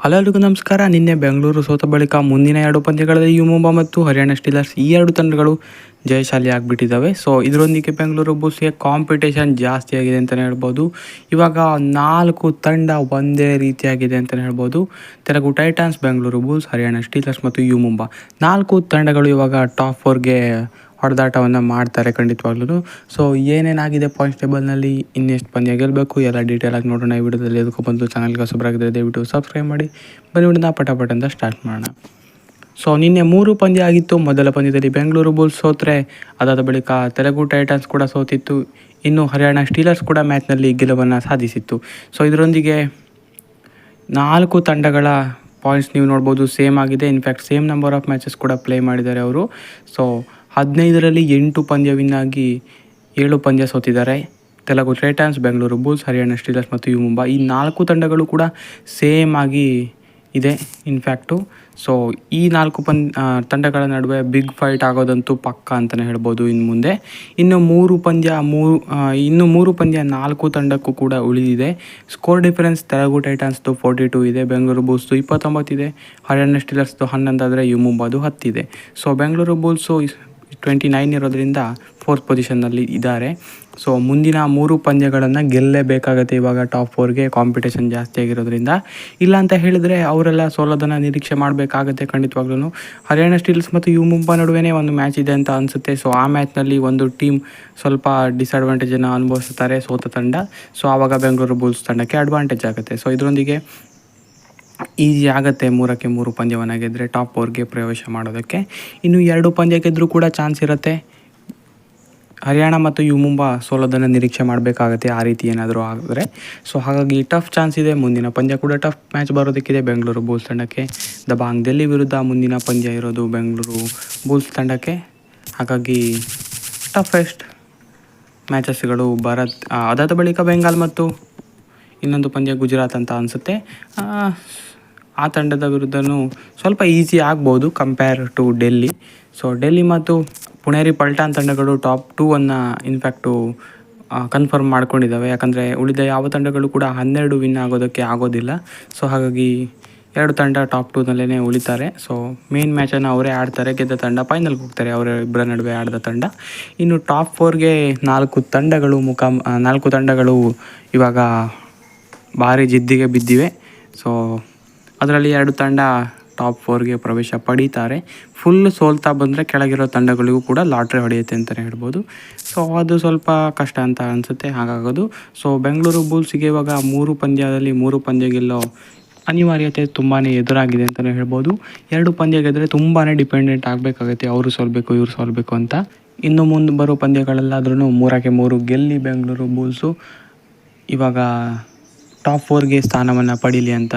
Hello ಎಲ್ರಿಗೂ ನಮಸ್ಕಾರ. ನಿನ್ನೆ ಬೆಂಗಳೂರು ಸೋತ ಬಳಿಕ ಮುಂದಿನ 2 ಪಂದ್ಯಗಳಲ್ಲಿ ಯು ಮುಂಬಾ ಮತ್ತು ಹರಿಯಾಣ ಸ್ಟೀಲರ್ಸ್ ಈ 2 ತಂಡಗಳು ಜಯಶಾಲಿ ಆಗಿಬಿಟ್ಟಿದ್ದಾವೆ. ಸೊ ಇದರೊಂದಿಗೆ ಬೆಂಗಳೂರು ಬುಲ್ಸ್ಗೆ ಕಾಂಪಿಟೇಷನ್ ಜಾಸ್ತಿ ಆಗಿದೆ ಅಂತಲೇ ಹೇಳ್ಬೋದು. ಇವಾಗ 4 ತಂಡ ಒಂದೇ ರೀತಿಯಾಗಿದೆ ಅಂತಲೇ ಹೇಳ್ಬೋದು. Telugu titans, Bengaluru bulls, Haryana steelers ಮತ್ತು ಯು ಮುಂಬಾ 4 ತಂಡಗಳು ಇವಾಗ ಟಾಪ್ 4ಗೆ ಹೊಡೆದಾಟವನ್ನು ಮಾಡ್ತಾರೆ ಖಂಡಿತವಾಗ್ಲೂ. ಸೊ ಏನೇನಾಗಿದೆ ಪಾಯಿಂಟ್ಸ್ ಟೇಬಲ್ನಲ್ಲಿ, ಇನ್ನೆಷ್ಟು ಪಂದ್ಯ ಗೆಲ್ಲಬೇಕು ಎಲ್ಲ ಡೀಟೇಲಾಗಿ ನೋಡೋಣ ಈ ವಿಡಿಯೋದಲ್ಲಿ. ಅದಕ್ಕೂ ಬಂದು ಚಾನಲ್ಗೆ ಹೊಸಬರಾಗಿದ್ದರೆ ದಯವಿಟ್ಟು ಸಬ್ಸ್ಕ್ರೈಬ್ ಮಾಡಿ. ಬನ್ನಿ ವಿಡಿಯೋನ ಪಟ ಅಂತ ಸ್ಟಾರ್ಟ್ ಮಾಡೋಣ. ಸೊ ನಿನ್ನೆ 3 ಪಂದ್ಯ ಆಗಿತ್ತು. ಮೊದಲ ಪಂದ್ಯದಲ್ಲಿ ಬೆಂಗಳೂರು ಬುಲ್ಸ್ ಸೋತ್ರೆ, ಅದಾದ ಬಳಿಕ ತೆಲುಗು ಟೈಟಾನ್ಸ್ ಕೂಡ ಸೋತಿತ್ತು. ಇನ್ನು ಹರಿಯಾಣ ಸ್ಟೀಲರ್ಸ್ ಕೂಡ ಮ್ಯಾಚ್ನಲ್ಲಿ ಗೆಲುವನ್ನು ಸಾಧಿಸಿತ್ತು. ಸೊ ಇದರೊಂದಿಗೆ 4 ತಂಡಗಳ ಪಾಯಿಂಟ್ಸ್ ನೀವು ನೋಡ್ಬೋದು ಸೇಮ್ ಆಗಿದೆ. In fact same number of matches ಕೂಡ ಪ್ಲೇ ಮಾಡಿದ್ದಾರೆ ಅವರು. ಸೊ 15ರಲ್ಲಿ 8 ಪಂದ್ಯ ವಿನ್ ಆಗಿ 7 ಪಂದ್ಯ ಸೋತಿದ್ದಾರೆ. Telugu titans, Bengaluru bulls, Haryana steelers ಮತ್ತು ಯು ಮುಂಬಾ ಈ 4 ತಂಡಗಳು ಕೂಡ ಸೇಮ್ ಆಗಿ ಇದೆ ಇನ್ಫ್ಯಾಕ್ಟು. ಸೊ ಈ 4 ತಂಡಗಳ ನಡುವೆ ಬಿಗ್ ಫೈಟ್ ಆಗೋದಂತೂ ಪಕ್ಕ ಅಂತಲೇ ಹೇಳ್ಬೋದು ಇನ್ನು ಮುಂದೆ. ಇನ್ನು 3 ಪಂದ್ಯ 4 ತಂಡಕ್ಕೂ ಕೂಡ ಉಳಿದಿದೆ. ಸ್ಕೋರ್ ಡಿಫರೆನ್ಸ್ ತೆಲುಗು ಟೈಟಾನ್ಸ್ದು 42 ಇದೆ, ಬೆಂಗಳೂರು ಬುಲ್ಸ್ದು 29 ಇದೆ, ಹರಿಯಾಣ ಸ್ಟೀಲರ್ಸ್ದು 11 ಆದರೆ ಯು ಮುಂಬಾದು 10 ಇದೆ. ಸೊ ಬೆಂಗಳೂರು ಬುಲ್ಸು 29 ಇರೋದ್ರಿಂದ 4th ಪೊಸಿಷನ್ನಲ್ಲಿ ಇದ್ದಾರೆ. ಸೊ ಮುಂದಿನ 3 ಪಂದ್ಯಗಳನ್ನು ಗೆಲ್ಲಲೇಬೇಕಾಗತ್ತೆ ಇವಾಗ ಟಾಪ್ 4ಗೆ ಕಾಂಪಿಟೇಷನ್ ಜಾಸ್ತಿ ಆಗಿರೋದ್ರಿಂದ. ಇಲ್ಲ ಅಂತ ಹೇಳಿದರೆ ಅವರೆಲ್ಲ ಸೋಲೋದನ್ನು ನಿರೀಕ್ಷೆ ಮಾಡಬೇಕಾಗತ್ತೆ ಖಂಡಿತವಾಗ್ಲೂ. ಹರಿಯಾಣ ಸ್ಟೀಲ್ಸ್ ಮತ್ತು ಯು ಮುಂಬಾ ನಡುವೆ ಒಂದು ಮ್ಯಾಚ್ ಇದೆ ಅಂತ ಅನಿಸುತ್ತೆ. ಸೊ ಆ ಮ್ಯಾಚ್ನಲ್ಲಿ ಒಂದು ಟೀಮ್ ಸ್ವಲ್ಪ ಡಿಸ್ಅಡ್ವಾಂಟೇಜನ್ನು ಅನುಭವಿಸ್ತಾರೆ ಸೋತ ತಂಡ. ಸೊ ಆವಾಗ ಬೆಂಗಳೂರು ಬುಲ್ಸ್ ತಂಡಕ್ಕೆ ಅಡ್ವಾಂಟೇಜ್ ಆಗುತ್ತೆ. ಸೊ ಇದರೊಂದಿಗೆ ಈಸಿ ಆಗುತ್ತೆ 3ಕ್ಕೆ 3 ಪಂದ್ಯವನ್ನು ಗೆದ್ದರೆ ಟಾಪ್ 4ಗೆ ಪ್ರವೇಶ ಮಾಡೋದಕ್ಕೆ. ಇನ್ನು 2 ಪಂದ್ಯ ಗೆದ್ದರೂ ಕೂಡ ಚಾನ್ಸ್ ಇರುತ್ತೆ. ಹರಿಯಾಣ ಮತ್ತು ಯು ಮುಂಬಾ ಸೋಲೋದನ್ನು ನಿರೀಕ್ಷೆ ಮಾಡಬೇಕಾಗತ್ತೆ ಆ ರೀತಿ ಏನಾದರೂ ಆಗಿದ್ರೆ. ಸೊ ಹಾಗಾಗಿ ಟಫ್ ಚಾನ್ಸ್ ಇದೆ. ಮುಂದಿನ ಪಂದ್ಯ ಕೂಡ ಟಫ್ ಮ್ಯಾಚ್ ಬರೋದಕ್ಕಿದೆ ಬೆಂಗಳೂರು ಬುಲ್ಸ್ ತಂಡಕ್ಕೆ. ದಬಾಂಗ್ ಡೆಲ್ಲಿ ವಿರುದ್ಧ ಮುಂದಿನ ಪಂದ್ಯ ಇರೋದು ಬೆಂಗಳೂರು ಬುಲ್ಸ್ ತಂಡಕ್ಕೆ. ಹಾಗಾಗಿ ಟಫೆಸ್ಟ್ ಮ್ಯಾಚಸ್ಗಳು ಅದಾದ ಬಳಿಕ ಬೆಂಗಾಲ್ ಮತ್ತು ಇನ್ನೊಂದು ಪಂದ್ಯ ಗುಜರಾತ್ ಅಂತ ಅನಿಸುತ್ತೆ. ಆ ತಂಡದ ವಿರುದ್ಧನೂ ಸ್ವಲ್ಪ ಈಸಿ ಆಗ್ಬೋದು compare to Delhi. So Delhi ಮತ್ತು ಪುಣೇರಿ ಪಲ್ಟಾನ್ ತಂಡಗಳು ಟಾಪ್ 2 ಇನ್ಫ್ಯಾಕ್ಟು ಕನ್ಫರ್ಮ್ ಮಾಡ್ಕೊಂಡಿದ್ದಾವೆ. ಯಾಕಂದರೆ ಉಳಿದ ಯಾವ ತಂಡಗಳು ಕೂಡ 12 ವಿನ್ ಆಗೋದಕ್ಕೆ ಆಗೋದಿಲ್ಲ. ಸೊ ಹಾಗಾಗಿ 2 ತಂಡ ಟಾಪ್ 2ನಲ್ಲೇ ಉಳಿತಾರೆ. ಸೊ ಮೇನ್ ಮ್ಯಾಚನ್ನು ಅವರೇ ಆಡ್ತಾರೆ. ಗೆದ್ದ ತಂಡ ಫೈನಲ್ಗೆ ಹೋಗ್ತಾರೆ, ಅವರಿಬ್ಬರ ನಡುವೆ ಆಡಿದ ತಂಡ. ಇನ್ನು ಟಾಪ್ 4ಗೆ 4 ತಂಡಗಳು ಇವಾಗ ಭಾರಿ ಜಿದ್ದಿಗೆ ಬಿದ್ದಿವೆ. ಸೊ ಅದರಲ್ಲಿ 2 ತಂಡ ಟಾಪ್ 4ಗೆ ಪ್ರವೇಶ ಪಡೀತಾರೆ. ಫುಲ್ ಸೋಲ್ತಾ ಬಂದರೆ ಕೆಳಗಿರೋ ತಂಡಗಳಿಗೂ ಕೂಡ ಲಾಟ್ರಿ ಹೊಡೆಯುತ್ತೆ ಅಂತಲೇ ಹೇಳ್ಬೋದು. ಸೊ ಅದು ಸ್ವಲ್ಪ ಕಷ್ಟ ಅಂತ ಅನಿಸುತ್ತೆ ಹಾಗಾಗೋದು. ಸೊ ಬೆಂಗಳೂರು ಬುಲ್ಸ್ಗೆ ಇವಾಗ 3 ಪಂದ್ಯದಲ್ಲಿ 3 ಪಂದ್ಯ ಗೆಲ್ಲೋ ಅನಿವಾರ್ಯತೆ ತುಂಬಾ ಎದುರಾಗಿದೆ ಅಂತಲೇ ಹೇಳ್ಬೋದು. 2 ಪಂದ್ಯ ಗೆದ್ದರೆ ತುಂಬಾ ಡಿಪೆಂಡೆಂಟ್ ಆಗಬೇಕಾಗುತ್ತೆ, ಅವರು ಸೋಲ್ಬೇಕು ಇವರು ಸೋಲ್ಬೇಕು ಅಂತ. ಇನ್ನು ಮುಂದೆ ಬರೋ ಪಂದ್ಯಗಳಲ್ಲಾದ್ರೂ 3ಕ್ಕೆ 3 ಗೆಲ್ಲಿ ಬೆಂಗಳೂರು ಬುಲ್ಸು ಇವಾಗ ಟಾಪ್ 4ಗೆ ಸ್ಥಾನವನ್ನು ಪಡೀಲಿ ಅಂತ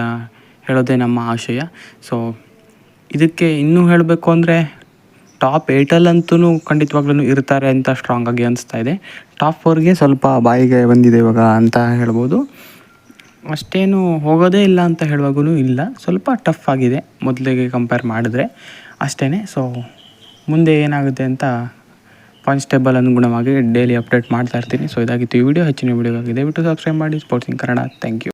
ಹೇಳೋದೇ ನಮ್ಮ ಆಶಯ. ಸೊ ಇದಕ್ಕೆ ಇನ್ನೂ ಹೇಳಬೇಕು ಅಂದರೆ ಟಾಪ್ 8ಅಲ್ಲಂತೂ ಖಂಡಿತವಾಗ್ಲೂ ಇರ್ತಾರೆ ಅಂತ ಸ್ಟ್ರಾಂಗಾಗಿ ಅನಿಸ್ತಾ ಇದೆ. ಟಾಪ್ 4ಗೆ ಸ್ವಲ್ಪ ಬಾಯಿಗೆ ಬಂದಿದೆ ಇವಾಗ ಅಂತ ಹೇಳ್ಬೋದು. ಅಷ್ಟೇನು ಹೋಗೋದೇ ಇಲ್ಲ ಅಂತ ಹೇಳುವಾಗೂ ಇಲ್ಲ, ಸ್ವಲ್ಪ ಟಫ್ ಆಗಿದೆ ಮೊದಲಿಗೆ ಕಂಪೇರ್ ಮಾಡಿದ್ರೆ ಅಷ್ಟೇ. ಸೊ ಮುಂದೆ ಏನಾಗುತ್ತೆ ಅಂತ ಪಾಯಿಂಟ್ಸ್ ಟೇಬಲ್ ಅನುಗುಣವಾಗಿ ಡೈಲಿ ಅಪ್ಡೇಟ್ ಮಾಡ್ತಾ ಇರ್ತೀನಿ. ಸೊ ಇದಾಗಿತ್ತು ಈ ವಿಡಿಯೋ. ಹೆಚ್ಚಿನ ವಿಡಿಯೋಗಾಗಿ ದಯವಿಟ್ಟು ಸಬ್ಸ್ಕ್ರೈಬ್ ಮಾಡಿ. Sports in Kannada. Thank you.